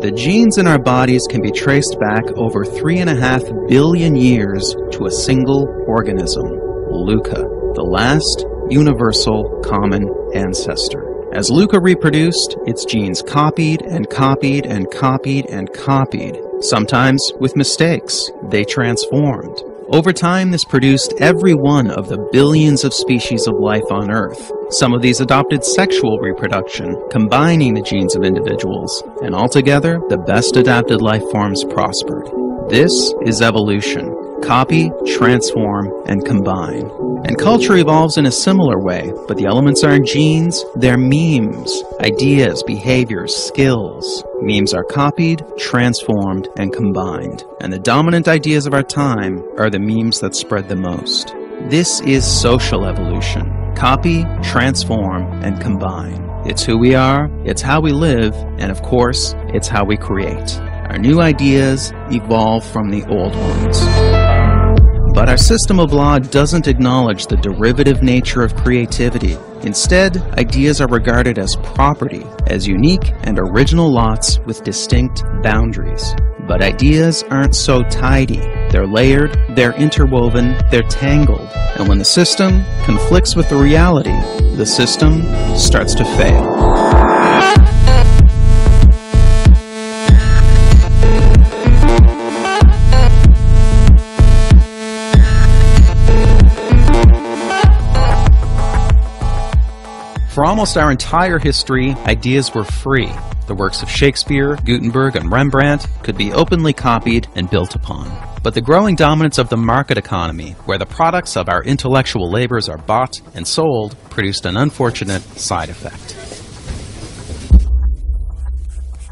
The genes in our bodies can be traced back over 3.5 billion years to a single organism, Luca, the last universal common ancestor. As Luca reproduced, its genes copied and copied and copied and copied. Sometimes with mistakes, they transformed. Over time, this produced every one of the billions of species of life on Earth. Some of these adopted sexual reproduction, combining the genes of individuals, and altogether, the best adapted life forms prospered. This is evolution. Copy, transform, and combine. And culture evolves in a similar way, but the elements aren't genes, they're memes, ideas, behaviors, skills. Memes are copied, transformed, and combined. And the dominant ideas of our time are the memes that spread the most. This is social evolution. Copy, transform, and combine. It's who we are, it's how we live, and of course, it's how we create. Our new ideas evolve from the old ones. But our system of law doesn't acknowledge the derivative nature of creativity. Instead, ideas are regarded as property, as unique and original lots with distinct boundaries. But ideas aren't so tidy. They're layered, they're interwoven, they're tangled. And when the system conflicts with the reality, the system starts to fail. For almost our entire history, ideas were free. The works of Shakespeare, Gutenberg, and Rembrandt could be openly copied and built upon. But the growing dominance of the market economy, where the products of our intellectual labors are bought and sold, produced an unfortunate side effect.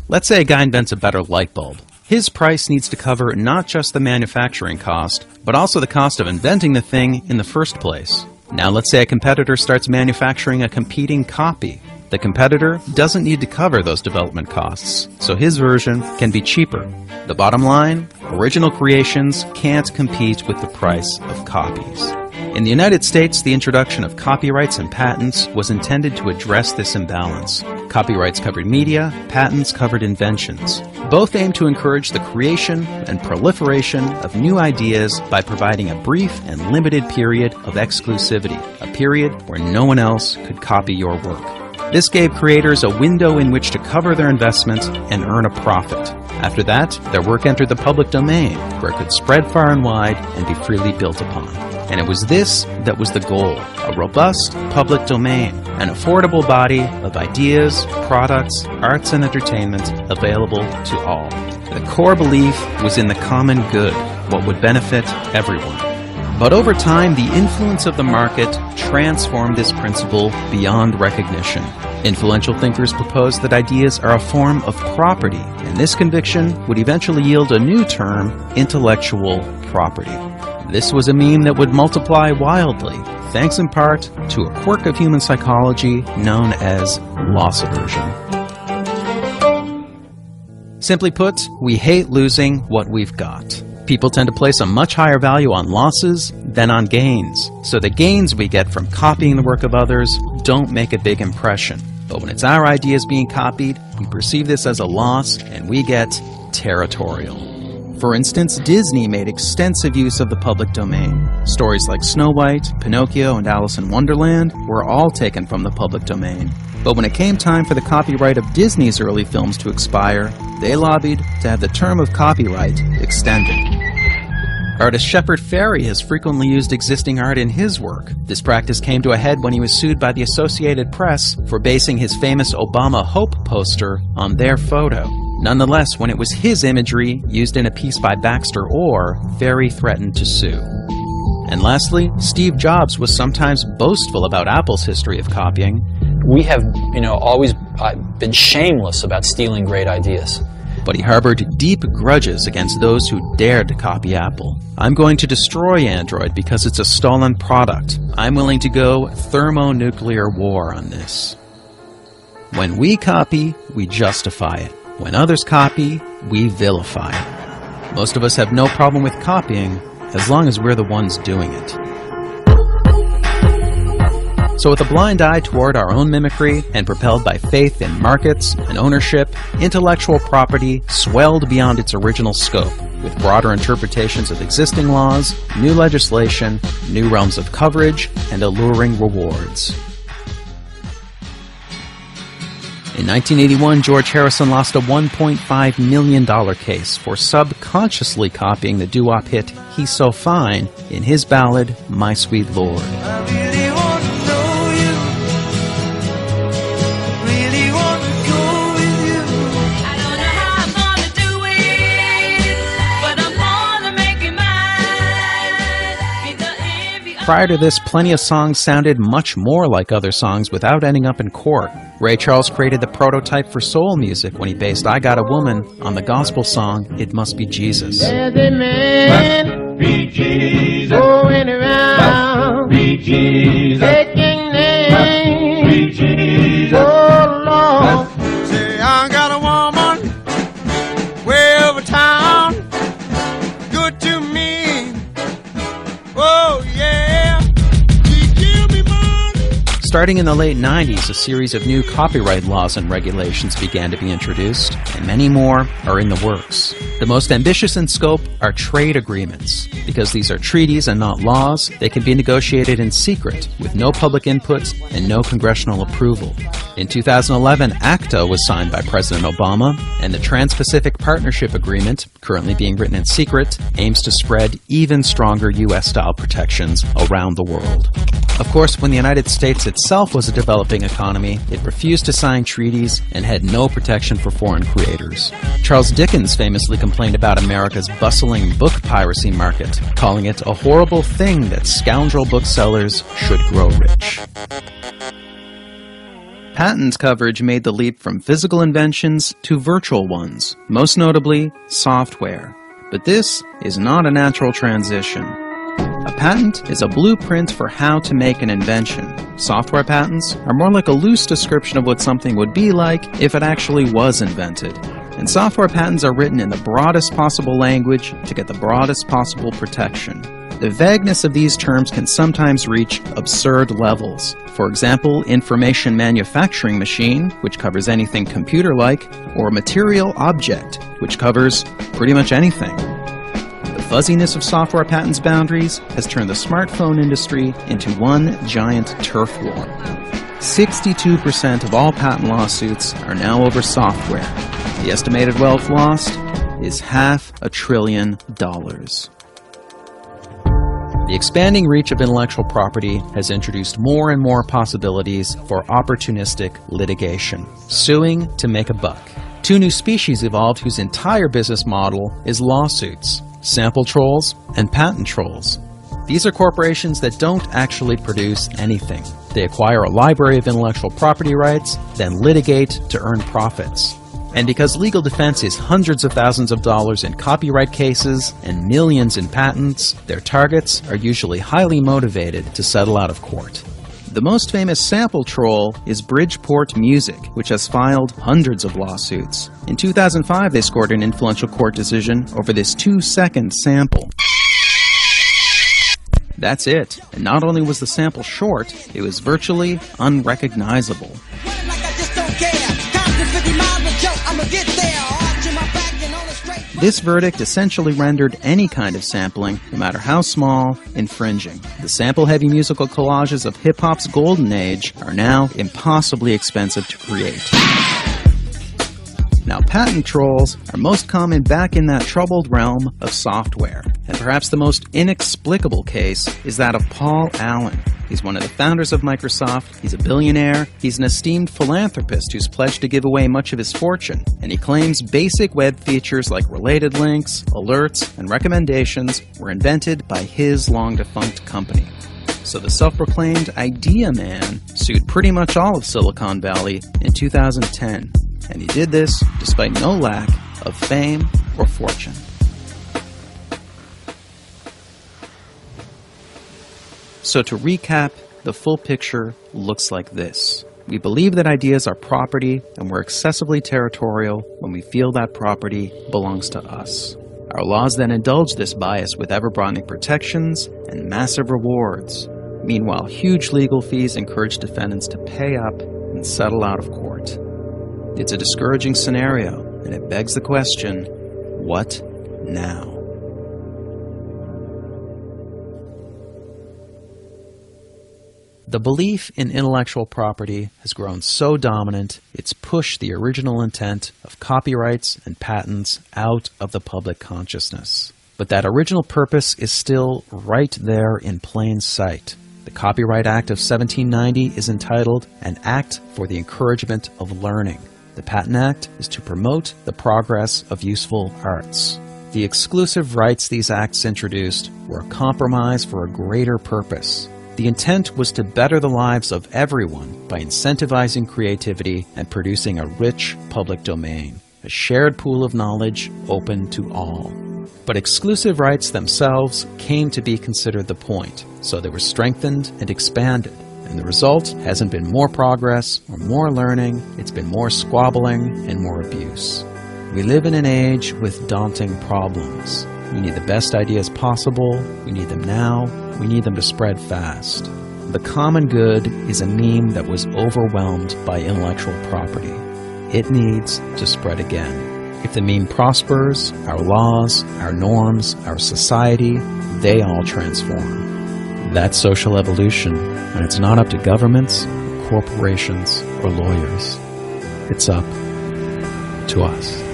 Let's say a guy invents a better light bulb. His price needs to cover not just the manufacturing cost, but also the cost of inventing the thing in the first place. Now let's say a competitor starts manufacturing a competing copy. The competitor doesn't need to cover those development costs, so his version can be cheaper. The bottom line, original creations can't compete with the price of copies. In the United States, the introduction of copyrights and patents was intended to address this imbalance. Copyrights covered media, patents covered inventions. Both aim to encourage the creation and proliferation of new ideas by providing a brief and limited period of exclusivity, a period where no one else could copy your work. This gave creators a window in which to cover their investment and earn a profit. After that, their work entered the public domain, where it could spread far and wide and be freely built upon. And it was this that was the goal, a robust public domain, an affordable body of ideas, products, arts, and entertainment available to all. The core belief was in the common good, what would benefit everyone. But over time, the influence of the market transformed this principle beyond recognition. Influential thinkers proposed that ideas are a form of property, and this conviction would eventually yield a new term, intellectual property. This was a meme that would multiply wildly, thanks in part to a quirk of human psychology known as loss aversion. Simply put, we hate losing what we've got. People tend to place a much higher value on losses than on gains, so the gains we get from copying the work of others don't make a big impression. But when it's our ideas being copied, we perceive this as a loss and we get territorial. For instance, Disney made extensive use of the public domain. Stories like Snow White, Pinocchio, and Alice in Wonderland were all taken from the public domain. But when it came time for the copyright of Disney's early films to expire, they lobbied to have the term of copyright extended. Artist Shepard Fairey has frequently used existing art in his work. This practice came to a head when he was sued by the Associated Press for basing his famous Obama Hope poster on their photo. Nonetheless, when it was his imagery used in a piece by Baxter Orr, Fairey threatened to sue. And lastly, Steve Jobs was sometimes boastful about Apple's history of copying. We have, always been shameless about stealing great ideas. But he harbored deep grudges against those who dared to copy Apple. I'm going to destroy Android because it's a stolen product. I'm willing to go thermonuclear war on this. When we copy, we justify it. When others copy, we vilify it. Most of us have no problem with copying, as long as we're the ones doing it. So with a blind eye toward our own mimicry and propelled by faith in markets and ownership, intellectual property swelled beyond its original scope, with broader interpretations of existing laws, new legislation, new realms of coverage, and alluring rewards. In 1981, George Harrison lost a $1.5 million case for subconsciously copying the doo-wop hit He's So Fine in his ballad, My Sweet Lord. Prior to this, plenty of songs sounded much more like other songs without ending up in court. Ray Charles created the prototype for soul music when he based I Got a Woman on the gospel song It Must Be Jesus. There's a man be Jesus, going around be Jesus, taking names be Jesus, oh Lord. Say I got a woman way over town, good to me, oh yeah. Starting in the late 90s, a series of new copyright laws and regulations began to be introduced, and many more are in the works. The most ambitious in scope are trade agreements. Because these are treaties and not laws, they can be negotiated in secret, with no public input and no congressional approval. In 2011, ACTA was signed by President Obama, and the Trans-Pacific Partnership Agreement, currently being written in secret, aims to spread even stronger U.S.-style protections around the world. Of course, when the United States itself was a developing economy, it refused to sign treaties and had no protection for foreign creators. Charles Dickens famously complained about America's bustling book piracy market, calling it a horrible thing that scoundrel booksellers should grow rich. Patent coverage made the leap from physical inventions to virtual ones, most notably software. But this is not a natural transition. A patent is a blueprint for how to make an invention. Software patents are more like a loose description of what something would be like if it actually was invented. And software patents are written in the broadest possible language to get the broadest possible protection. The vagueness of these terms can sometimes reach absurd levels. For example, information manufacturing machine, which covers anything computer-like, or material object, which covers pretty much anything. The fuzziness of software patents boundaries has turned the smartphone industry into one giant turf war. 62% of all patent lawsuits are now over software. The estimated wealth lost is $500 billion. The expanding reach of intellectual property has introduced more and more possibilities for opportunistic litigation, suing to make a buck. Two new species evolved whose entire business model is lawsuits: sample trolls and patent trolls. These are corporations that don't actually produce anything. They acquire a library of intellectual property rights, then litigate to earn profits. And because legal defense is hundreds of thousands of dollars in copyright cases and millions in patents, their targets are usually highly motivated to settle out of court. The most famous sample troll is Bridgeport Music, which has filed hundreds of lawsuits. In 2005, they scored an influential court decision over this 2-second sample. That's it. And not only was the sample short, it was virtually unrecognizable. This verdict essentially rendered any kind of sampling, no matter how small, infringing. The sample-heavy musical collages of hip-hop's golden age are now impossibly expensive to create. Now, patent trolls are most common back in that troubled realm of software. And perhaps the most inexplicable case is that of Paul Allen. He's one of the founders of Microsoft, he's a billionaire, he's an esteemed philanthropist who's pledged to give away much of his fortune, and he claims basic web features like related links, alerts, and recommendations were invented by his long-defunct company. So the self-proclaimed Idea Man sued pretty much all of Silicon Valley in 2010, and he did this despite no lack of fame or fortune. So to recap, the full picture looks like this. We believe that ideas are property, and we're excessively territorial when we feel that property belongs to us. Our laws then indulge this bias with ever-broadening protections and massive rewards. Meanwhile, huge legal fees encourage defendants to pay up and settle out of court. It's a discouraging scenario, and it begs the question, what now? The belief in intellectual property has grown so dominant, it's pushed the original intent of copyrights and patents out of the public consciousness. But that original purpose is still right there in plain sight. The Copyright Act of 1790 is entitled An Act for the Encouragement of Learning. The Patent Act is to promote the progress of useful arts. The exclusive rights these acts introduced were a compromise for a greater purpose. The intent was to better the lives of everyone by incentivizing creativity and producing a rich public domain, a shared pool of knowledge open to all. But exclusive rights themselves came to be considered the point, so they were strengthened and expanded, and the result hasn't been more progress or more learning, it's been more squabbling and more abuse. We live in an age with daunting problems. We need the best ideas possible, we need them now, we need them to spread fast. The common good is a meme that was overwhelmed by intellectual property. It needs to spread again. If the meme prospers, our laws, our norms, our society, they all transform. That's social evolution, and it's not up to governments, corporations, or lawyers. It's up to us.